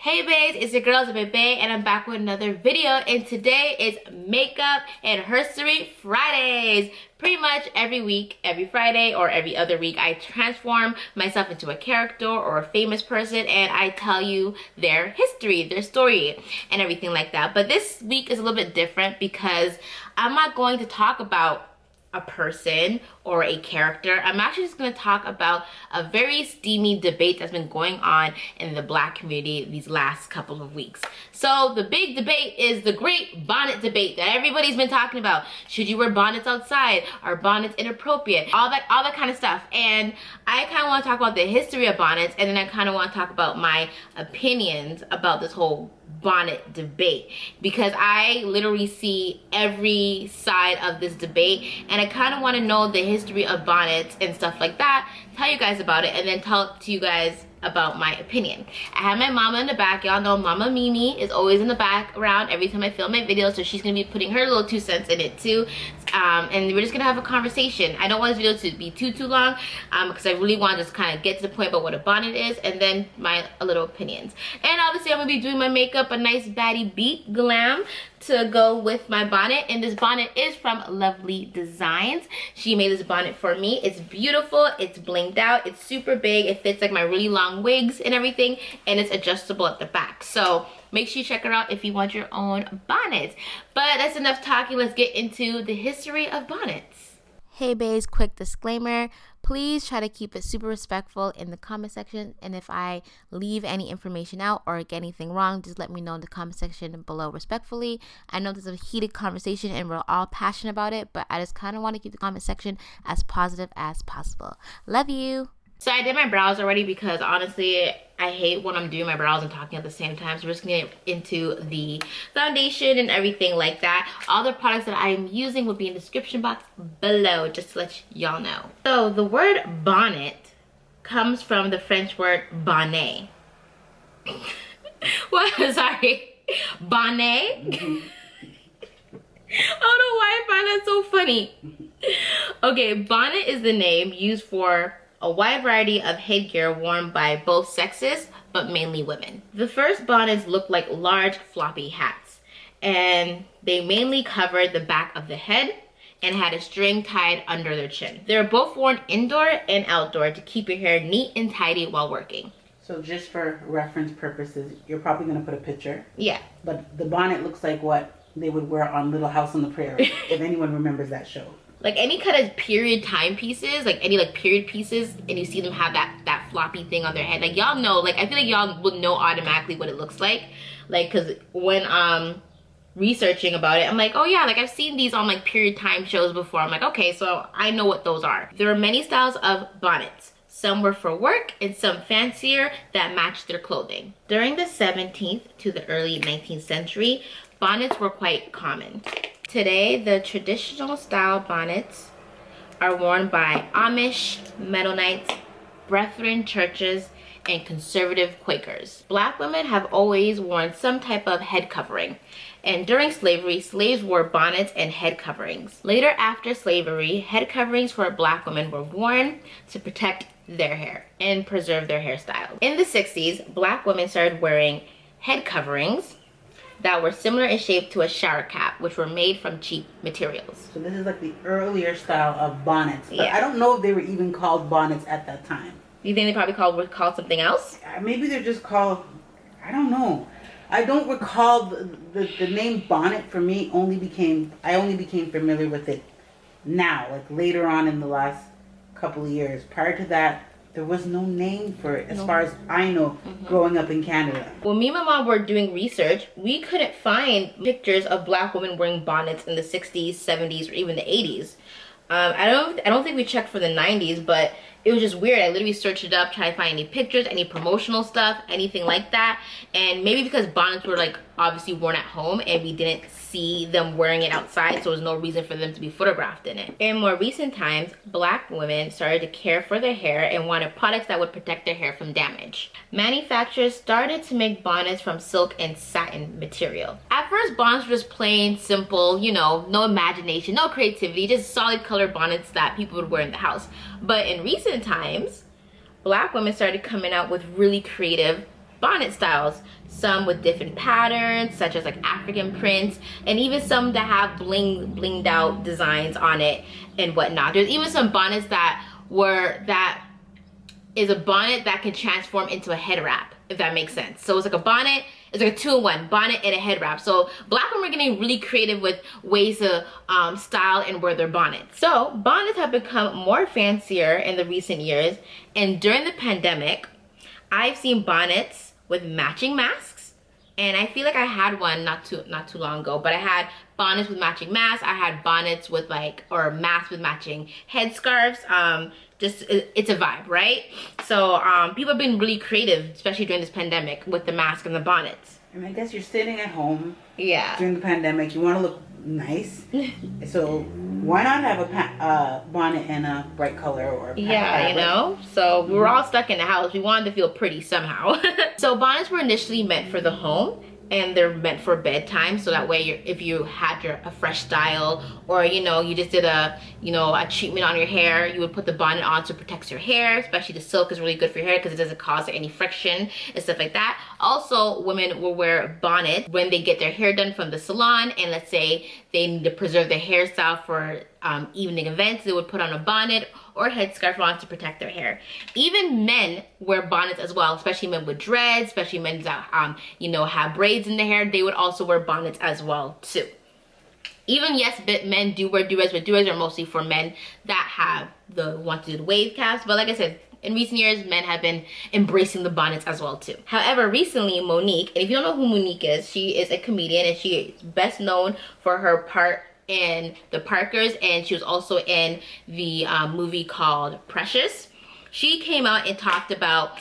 Hey babes, it's your girl Rebuttal and I'm back with another video, and today is makeup and Herstory Fridays. Pretty much every week, every Friday or every other week, I transform myself into a character or a famous person and I tell you their history, their story and everything like that. But this week is a little bit different because I'm not going to talk about a person or a character. I'm actually just going to talk about a very steamy debate that's been going on in the Black community these last couple of weeks. So the big debate is the Great Bonnet Debate that everybody's been talking about. Should you wear bonnets outside? Are bonnets inappropriate? All that kind of stuff. And I kind of want to talk about the history of bonnets, and then I kind of want to talk about my opinions about this whole bonnet debate, because I literally see every side of this debate and I kind of want to know the history of bonnets and stuff like that, tell you guys about it, and then talk to you guys about my opinion. I have my mama in the back. Y'all know Mama Mimi is always in the background every time I film my videos, so she's gonna be putting her little 2 cents in it too. And we're just gonna have a conversation. I don't want this video to be too long because I really want to just kind of get to the point about what a bonnet is, and then my little opinions. And obviously I'm gonna be doing my makeup, a nice baddie beat glam to go with my bonnet, and this bonnet is from Lavishlee Designs. She made this bonnet for me. It's beautiful, it's blinged out, it's super big, it fits like my really long wigs and everything, and it's adjustable at the back. So make sure you check her out if you want your own bonnets. But that's enough talking. Let's get into the history of bonnets. Hey babes, quick disclaimer. Please try to keep it super respectful in the comment section, and if I leave any information out or get anything wrong, just let me know in the comment section below respectfully. I know this is a heated conversation and we're all passionate about it, but I just kind of want to keep the comment section as positive as possible. Love you. So I did my brows already because honestly, I hate when I'm doing my brows and talking at the same time. So we're just gonna get into the foundation and everything like that. All the products that I'm using will be in the description box below, just to let y'all know. So the word bonnet comes from the French word bonnet. What? Sorry. Bonnet? I don't know why I find that so funny. Okay, bonnet is the name used for a wide variety of headgear worn by both sexes, but mainly women. The first bonnets looked like large floppy hats, and they mainly covered the back of the head and had a string tied under their chin. They were both worn indoor and outdoor to keep your hair neat and tidy while working. So just for reference purposes, you're probably gonna put a picture. Yeah. But the bonnet looks like what they would wear on Little House on the Prairie, if anyone remembers that show. Like any kind of period timepieces, like any like period pieces, and you see them have that floppy thing on their head, like y'all know, like I feel like y'all will know automatically what it looks like because when researching about it, I'm like, oh yeah, like I've seen these on like period time shows before. I'm like, okay, so I know what those are. There are many styles of bonnets. Some were for work and some fancier that matched their clothing. During the 17th to the early 19th century, bonnets were quite common. Today, the traditional style bonnets are worn by Amish, Mennonites, Brethren churches, and conservative Quakers. Black women have always worn some type of head covering, and during slavery, slaves wore bonnets and head coverings. Later after slavery, head coverings for Black women were worn to protect their hair and preserve their hairstyle. In the 60s, Black women started wearing head coverings that were similar in shape to a shower cap, which were made from cheap materials. So this is like the earlier style of bonnets. But yeah. I don't know if they were even called bonnets at that time. You think they probably were called something else? Maybe they're just called, I don't know. I don't recall the name bonnet for me I only became familiar with it now, like later on in the last couple of years. Prior to that, there was no name for it as far as I know, growing up in Canada. When me and my mom were doing research, we couldn't find pictures of Black women wearing bonnets in the 60s, 70s, or even the 80s. I don't think we checked for the 90s, but it was just weird. I literally searched it up, trying to find any pictures, any promotional stuff, anything like that. And maybe because bonnets were like obviously worn at home and we didn't see them wearing it outside, so there was no reason for them to be photographed in it. In more recent times, Black women started to care for their hair and wanted products that would protect their hair from damage. Manufacturers started to make bonnets from silk and satin material. At first, bonnets were just plain, simple, you know, no imagination, no creativity, just solid colored bonnets that people would wear in the house. But in recent times, Black women started coming out with really creative bonnet styles. Some with different patterns, such as like African prints, and even some that have blinged out designs on it and whatnot. There's even some bonnets that is a bonnet that can transform into a head wrap, if that makes sense. So it's like a bonnet, it's like a 2-in-1, bonnet and a head wrap. So black women are getting really creative with ways to style and wear their bonnets. So bonnets have become more fancier in the recent years, and during the pandemic, I've seen bonnets with matching masks. And I feel like I had one not too long ago, but I had bonnets with matching masks. I had bonnets with or masks with matching headscarves. Just it's a vibe, right? So people have been really creative, especially during this pandemic, with the mask and the bonnets. And I guess you're sitting at home. Yeah. During the pandemic, you want to look nice. So why not have a bonnet in a bright color or yeah, you know? So we were all stuck in the house. We wanted to feel pretty somehow. So bonnets were initially meant for the home, and they're meant for bedtime, so that way if you had a fresh style, or you know, you just did a treatment on your hair, you would put the bonnet on to protect your hair. Especially the silk is really good for your hair because it doesn't cause any friction and stuff like that. Also, women will wear bonnets when they get their hair done from the salon, and let's say they need to preserve their hairstyle for evening events. They would put on a bonnet or headscarf on to protect their hair. Even men wear bonnets as well, especially men with dreads, especially men that have braids in their hair. They would also wear bonnets as well too. Even yes, men do wear do-rags, but do-rags are mostly for men that want to do the wave caps. But like I said, in recent years, men have been embracing the bonnets as well too. However, recently Monique, and if you don't know who Monique is, she is a comedian, and she is best known for her part in The Parkers, and she was also in the movie called Precious. She came out and talked about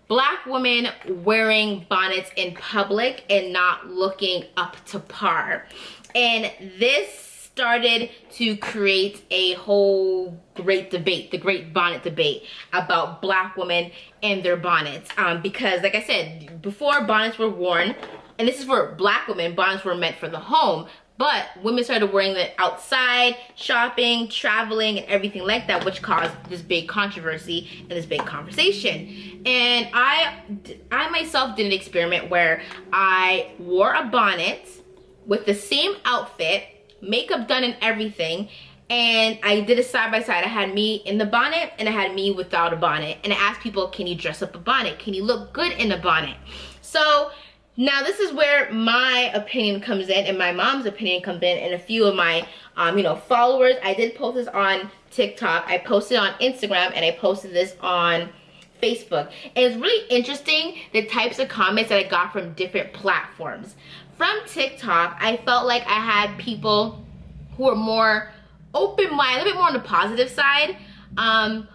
black women wearing bonnets in public and not looking up to par. And this started to create a whole great debate, the Great Bonnet Debate, about black women and their bonnets. Because like I said, before bonnets were worn, and this is for black women, bonnets were meant for the home, but women started wearing it outside, shopping, traveling, and everything like that, which caused this big controversy and this big conversation. And I myself did an experiment where I wore a bonnet with the same outfit, makeup done and everything, and I did a side by side. I had me in the bonnet and I had me without a bonnet, and I asked people, can you dress up a bonnet? Can you look good in a bonnet? So now this is where my opinion comes in, and my mom's opinion comes in, and a few of my followers. I did post this on TikTok, I posted it on Instagram, and I posted this on Facebook. And it's really interesting the types of comments that I got from different platforms. From TikTok, I felt like I had people who were more open-minded, a little bit more on the positive side. On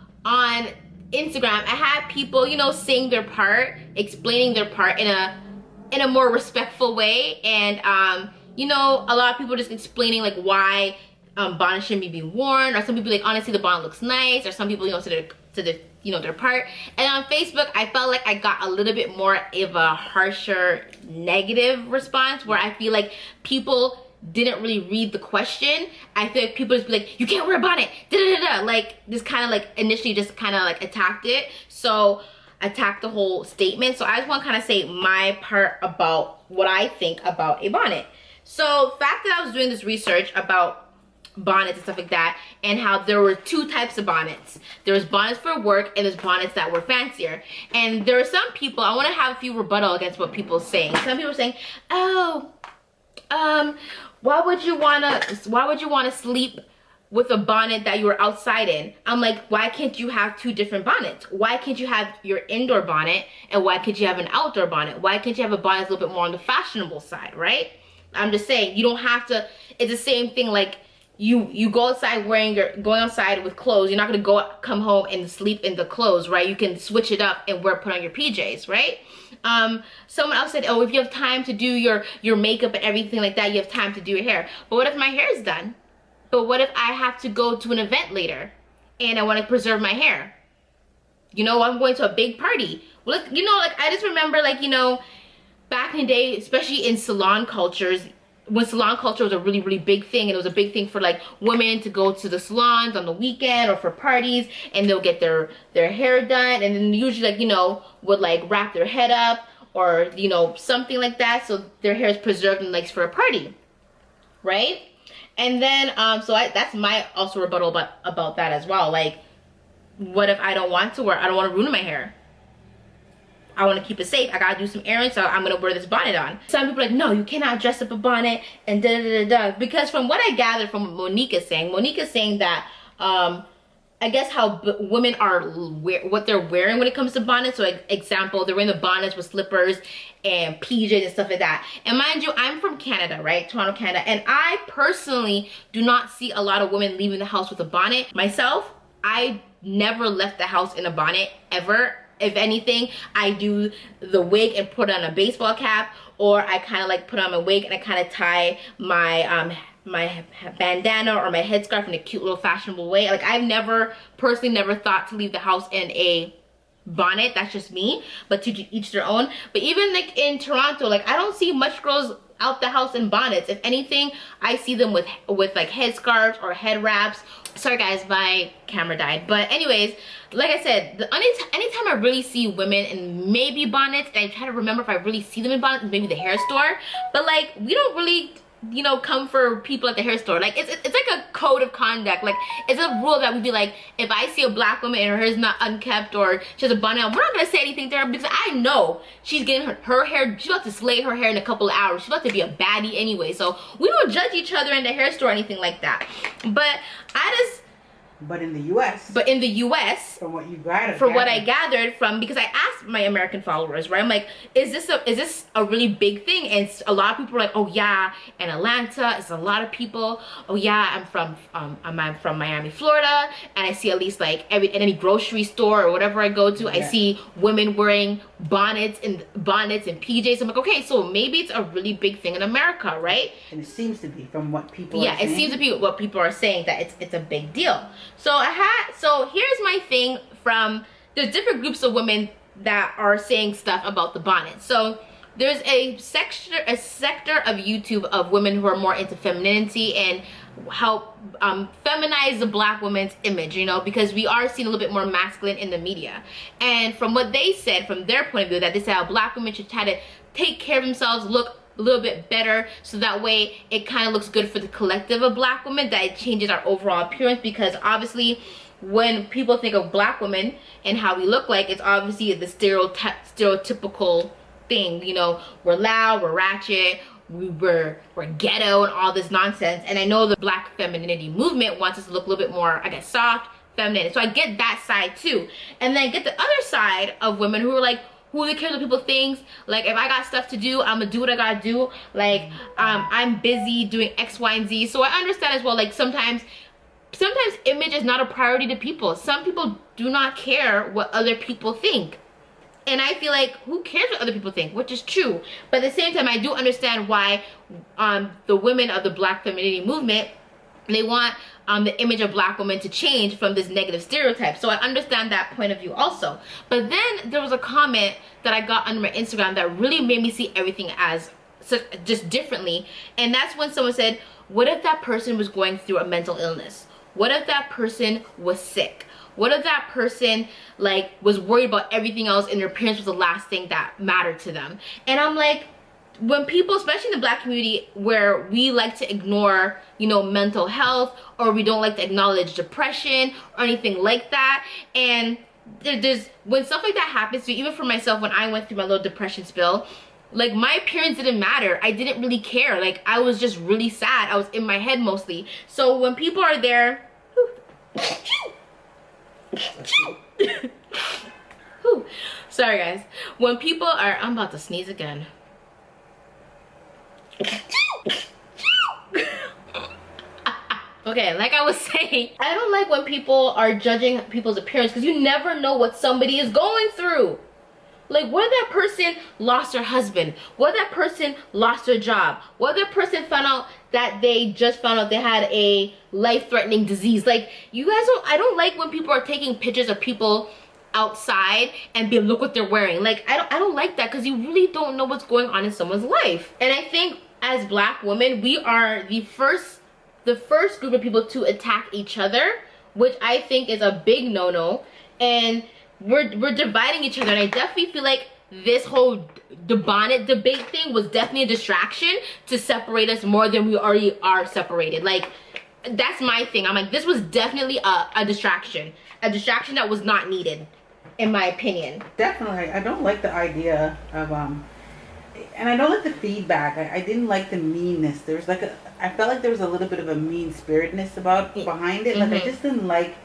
Instagram, I had people, saying their part, explaining their part in a more respectful way, and a lot of people just explaining like why bonnets shouldn't be worn, or some people like, honestly, the bonnet looks nice, or some people to their part. And on Facebook, I felt like I got a little bit more of a harsher negative response, where I feel like people didn't really read the question. I feel like people just be like, you can't wear a bonnet, da da da da, like this kind of like initially just kind of like attacked it. So attack the whole statement. So I just want to kind of say my part about what I think about a bonnet. So fact that I was doing this research about bonnets and stuff like that, and how there were two types of bonnets. There was bonnets for work, and there's bonnets that were fancier. And there are some people, I want to have a few rebuttal against what people are saying. Some people are saying, oh, why would you wanna sleep with a bonnet that you were outside in? I'm like, why can't you have two different bonnets? Why can't you have your indoor bonnet, and why can't you have an outdoor bonnet? Why can't you have a bonnet that's a little bit more on the fashionable side, right? I'm just saying, you don't have to. It's the same thing, like you go outside going outside with clothes. You're not gonna come home and sleep in the clothes, right? You can switch it up and put on your PJs, right? Someone else said, oh, if you have time to do your makeup and everything like that, you have time to do your hair. But what if my hair is done? But what if I have to go to an event later and I want to preserve my hair? I'm going to a big party. Well, like I just remember, like, back in the day, especially in salon cultures, when salon culture was a really, really big thing, and it was a big thing for like women to go to the salons on the weekend or for parties, and they'll get their hair done, and then usually like, would like wrap their head up, or you know, something like that, so their hair is preserved and likes for a party, right? And then that's my also rebuttal about that as well. Like, what if I don't want to wear, I don't want to ruin my hair, I want to keep it safe, I gotta do some errands, so I'm gonna wear this bonnet on. Some people are like, no, you cannot dress up a bonnet and da da da da. Because from what I gathered from what Monica's saying that I guess how women are what they're wearing when it comes to bonnets. So like, example, they're wearing the bonnets with slippers and PJs and stuff like that. And mind you, I'm from Canada, right? Toronto, Canada. And I personally do not see a lot of women leaving the house with a bonnet. Myself, I never left the house in a bonnet ever. If anything, I do the wig and put on a baseball cap, or I kind of like put on my wig and I kind of tie my my bandana or my headscarf in a cute little fashionable way. Like, I've personally never thought to leave the house in a bonnet. That's just me, but to each their own. But even like in Toronto, like, I don't see much girls out the house in bonnets. If anything, I see them with like headscarves or head wraps. Sorry guys, my camera died. But anyways, like I said, anytime I really see women in maybe bonnets, and I try to remember if I really see them in bonnets, maybe the hair store. But like, we don't really, you know, come for people at the hair store. Like, it's like a code of conduct. Like, it's a rule that we'd be like, if I see a black woman and her hair is not unkept or she has a bonnet on, we're not gonna say anything to her, because I know she's getting her hair, she's about to slay her hair in a couple of hours. She's about to be a baddie anyway. So we don't judge each other in the hair store or anything like that. But But in the U.S. But in the U.S. From what you gathered. From what I gathered from, because I asked my American followers, right? I'm like, is this a really big thing? And a lot of people are like, oh yeah, in Atlanta, it's a lot of people. Oh yeah, I'm from Miami, Florida, and I see at least like in any grocery store or whatever I go to, I see women wearing bonnets and PJs. I'm like, okay, so maybe it's a really big thing in America, right? And it seems to be from what people are saying. Yeah, it seems to be what people are saying, that it's a big deal. So here's my thing from, there's different groups of women that are saying stuff about the bonnet. So there's a sector of YouTube of women who are more into femininity and help feminize the black woman's image, you know, because we are seen a little bit more masculine in the media. And from what they said, from their point of view, that they said how black women should try to take care of themselves, look a little bit better, so that way it kind of looks good for the collective of black women, that it changes our overall appearance. Because obviously when people think of black women and how we look like, it's obviously the stereotypical thing, you know, we're loud, we're ratchet, we're ghetto and all this nonsense. And I know the black femininity movement wants us to look a little bit more, I guess, soft, feminine. So I get that side too. And then I get the other side of women who are like, who really cares what people think? Like, if I got stuff to do, I'm gonna do what I gotta do. Like, I'm busy doing X, Y, and Z. So I understand as well, like, sometimes image is not a priority to people. Some people do not care what other people think. And I feel like, who cares what other people think? Which is true. But at the same time, I do understand why the women of the black femininity movement, they want the image of black women to change from this negative stereotype. So I understand that point of view also. But then there was a comment that I got under my Instagram that really made me see everything as just differently. And that's when someone said, what if that person was going through a mental illness? What if that person was sick? What if that person like was worried about everything else and their appearance was the last thing that mattered to them? And I'm like, when people, especially in the black community, where we like to ignore, you know, mental health, or we don't like to acknowledge depression or anything like that, and when stuff like that happens to you, even for myself, when I went through my little depression spill, like, my appearance didn't matter. I didn't really care. Like, I was just really sad. I was in my head mostly. So when people are there, sorry guys, when people are, I'm about to sneeze again. Okay, like I was saying, I don't like when people are judging people's appearance, because you never know what somebody is going through. Like, what if that person lost their husband? What if that person lost their job? What if that person found out that they just found out they had a life-threatening disease? Like, you guys don't, I don't like when people are taking pictures of people outside and be, look what they're wearing. Like, I don't like that, because you really don't know what's going on in someone's life. And I think as black women, we are the first group of people to attack each other, which I think is a big no-no. And we're dividing each other, and I definitely feel like this whole the bonnet debate thing was definitely a distraction to separate us more than we already are separated. Like, that's my thing. I'm like, this was definitely a distraction that was not needed, in my opinion. Definitely. I don't like the idea of and I don't like the feedback. I didn't like the meanness. There was like I felt like there was a little bit of a mean spiritedness behind it. Like, I just didn't like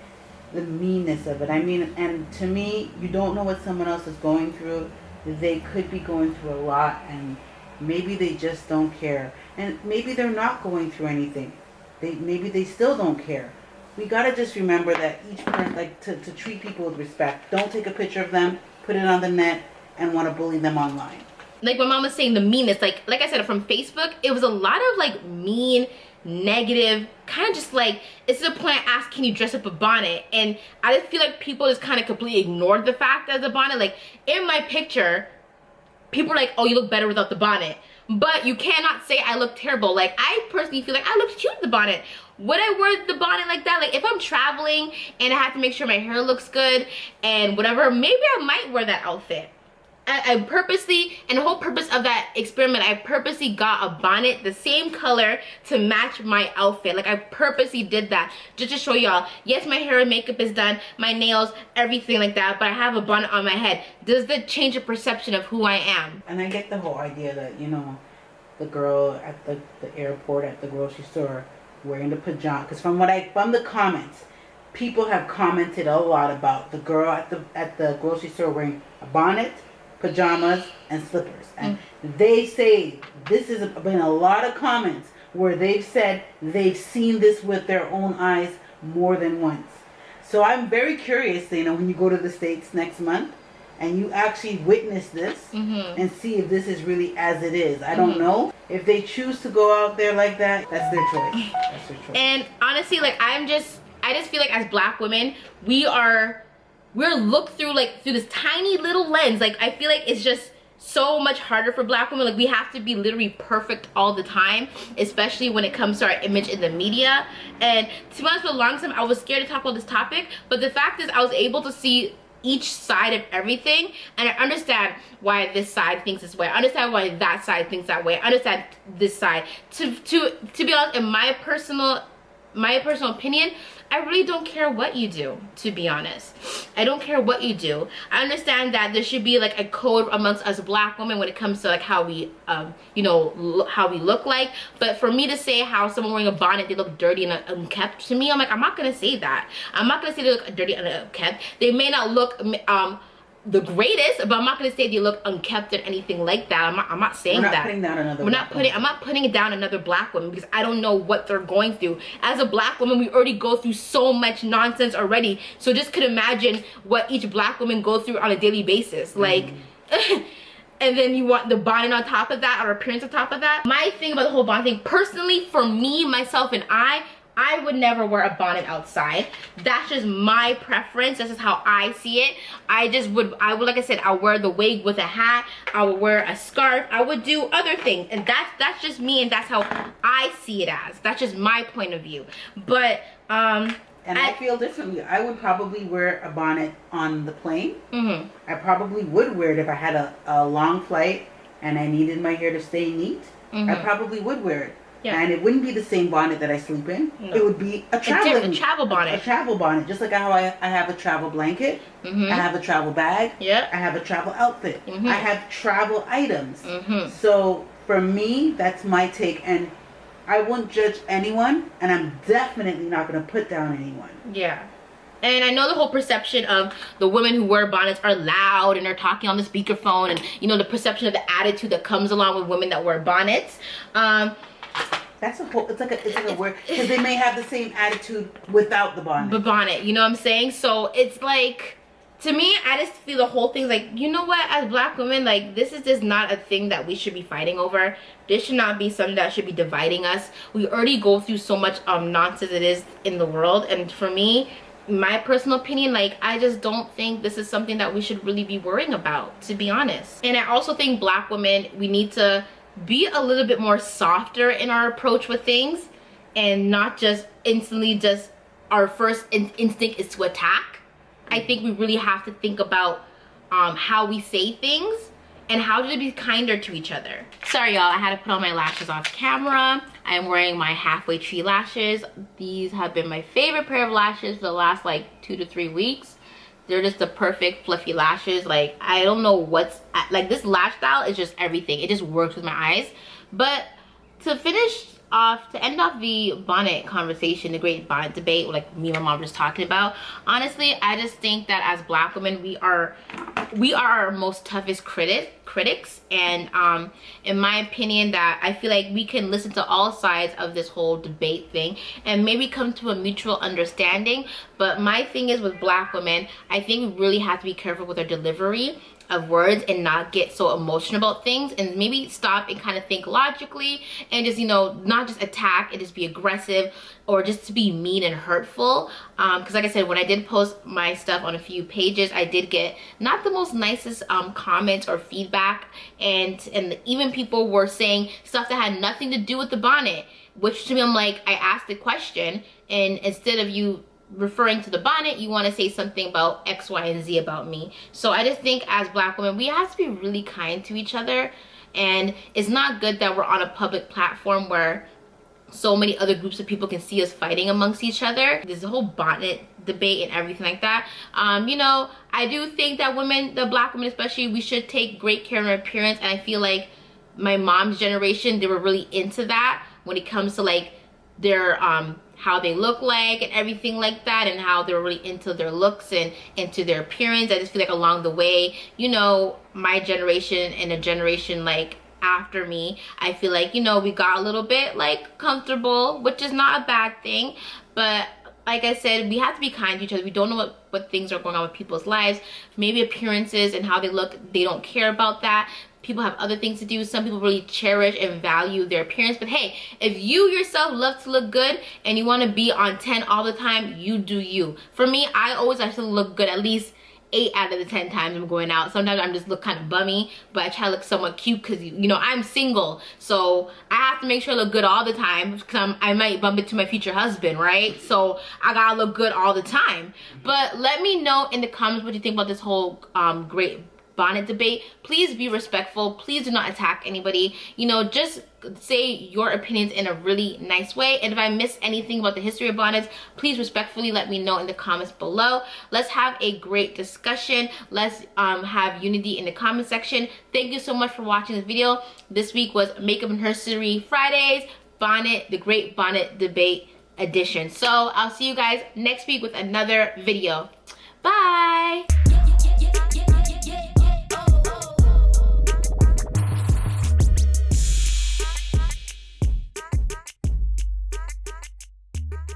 the meanness of it. I mean, and to me, you don't know what someone else is going through. They could be going through a lot, and maybe they just don't care. And maybe they're not going through anything. Maybe they still don't care. We gotta just remember that each person, like, to treat people with respect. Don't take a picture of them, put it on the net, and want to bully them online. Like my mom was saying, the meanness, like I said, from Facebook, it was a lot of like mean, negative, kind of just like, it's to the point I asked, can you dress up a bonnet? And I just feel like people just kind of completely ignored the fact that the bonnet, like in my picture, people are like, oh, you look better without the bonnet. But you cannot say I look terrible. Like, I personally feel like I look cute with the bonnet. Would I wear the bonnet like that? Like, if I'm traveling and I have to make sure my hair looks good and whatever, maybe I might wear that outfit. I purposely, and the whole purpose of that experiment, I purposely got a bonnet the same color to match my outfit. Like, I purposely did that just to show y'all, yes, my hair and makeup is done, my nails, everything like that, but I have a bonnet on my head. Does that change the perception of who I am? And I get the whole idea that, you know, the girl at the airport, at the grocery store, wearing the pajamas. Because from the comments, people have commented a lot about the girl at the grocery store wearing a bonnet, pajamas, and slippers. And they say, this has been a lot of comments where they've said they've seen this with their own eyes more than once. So I'm very curious, you know, when you go to the States next month and you actually witness this and see if this is really as it is. I don't know. If they choose to go out there like that, that's their choice. That's their choice. And honestly, like, I just feel like as Black women, we're looked through like through this tiny little lens. Like, I feel like it's just so much harder for Black women. Like, we have to be literally perfect all the time, especially when it comes to our image in the media. And to be honest, for the longest time I was scared to talk about this topic, but the fact is I was able to see each side of everything, and I understand why this side thinks this way. I understand why that side thinks that way. I understand this side. To be honest, in my personal opinion, I really don't care what you do, to be honest. I don't care what you do. I understand that there should be like a code amongst us Black women when it comes to like how we, you know, how we look like. But for me to say how someone wearing a bonnet, they look dirty and unkept, to me, I'm like, I'm not gonna say that. I'm not gonna say they look dirty and unkept. They may not look, the greatest, but I'm not gonna say they look unkept or anything like that. I'm not saying that. I'm not putting it down another Black woman because I don't know what they're going through. As a Black woman, we already go through so much nonsense already. So just could imagine what each Black woman goes through on a daily basis. Like, and then you want the bonnet on top of that, or appearance on top of that. My thing about the whole bonnet thing, personally, for me, myself, and I would never wear a bonnet outside. That's just my preference. That's just how I see it. I would, like I said, I'll wear the wig with a hat. I would wear a scarf. I would do other things. And that's just me, and that's how I see it as. That's just my point of view. But, and I feel differently. I would probably wear a bonnet on the plane. I probably would wear it if I had a long flight and I needed my hair to stay neat. I probably would wear it. Yeah. And it wouldn't be the same bonnet that I sleep in. No. It would be a travel bonnet. A travel bonnet. Just like how I have a travel blanket. I have a travel bag. I have a travel outfit. I have travel items. So for me, that's my take. And I won't judge anyone. And I'm definitely not going to put down anyone. Yeah. And I know the whole perception of the women who wear bonnets are loud and they're talking on the speakerphone. And, you know, the perception of the attitude that comes along with women that wear bonnets. That's a whole, it's like a word, because they may have the same attitude without the bonnet. The bonnet, you know what I'm saying? So it's like, to me, I just feel the whole thing's like, you know what, as Black women, like, this is just not a thing that we should be fighting over. This should not be something that should be dividing us. We already go through so much nonsense it is in the world, and for me, my personal opinion, like, I just don't think this is something that we should really be worrying about, to be honest. And I also think Black women, we need to be a little bit more softer in our approach with things, and not just instantly just our first instinct is to attack. I think we really have to think about how we say things. and how to be kinder to each other. Sorry y'all, I had to put on my lashes off camera. I'm wearing my halfway tree lashes. These have been my favorite pair of lashes for the last like 2 to 3 weeks. They're just the perfect fluffy lashes. Like, I don't know what's, like, this lash style is just everything. It just works with my eyes. But to end off the bonnet conversation, the Great Bonnet Debate, like me and my mom were just talking about, honestly, I just think that as Black women, we are our most toughest critics. And in my opinion, that I feel like we can listen to all sides of this whole debate thing and maybe come to a mutual understanding. But my thing is, with Black women, I think we really have to be careful with our delivery of words and not get so emotional about things, and maybe stop and kind of think logically, and just, you know, not just attack and just be aggressive or just to be mean and hurtful. Because like I said, when I did post my stuff on a few pages, I did get not the most nicest comments or feedback, and even people were saying stuff that had nothing to do with the bonnet, which to me, I'm like, I asked the question, and instead of you referring to the bonnet, you want to say something about X, Y, and Z about me. So I just think as Black women, we have to be really kind to each other, and it's not good that we're on a public platform where so many other groups of people can see us fighting amongst each other. There's a whole bonnet debate and everything like that. You know, I do think that women, the Black women especially, we should take great care of our appearance, and I feel like my mom's generation, they were really into that when it comes to like their how they look like and everything like that, and how they're really into their looks and into their appearance. I just feel like along the way, you know, my generation and a generation like after me, I feel like, you know, we got a little bit like comfortable, which is not a bad thing. But like I said, we have to be kind to each other. We don't know what things are going on with people's lives. Maybe appearances and how they look, they don't care about that. People have other things to do. Some people really cherish and value their appearance. But hey, if you yourself love to look good and you want to be on 10 all the time, you do you. For me, I always have to look good at least 8 out of the 10 times I'm going out. Sometimes I'm just look kind of bummy, but I try to look somewhat cute because, you know, I'm single. So I have to make sure I look good all the time because I might bump into my future husband, right? So I gotta look good all the time. But let me know in the comments what you think about this whole Great Bonnet Debate. Please be respectful. Please do not attack anybody. You know, just say your opinions in a really nice way. And if I miss anything about the history of bonnets, please respectfully let me know in the comments below. Let's have a great discussion. Let's have unity in the comment section. Thank you so much for watching this video. This week was Makeup and Herstory Fridays, the Great Bonnet Debate edition. So I'll see you guys next week with another video. Bye.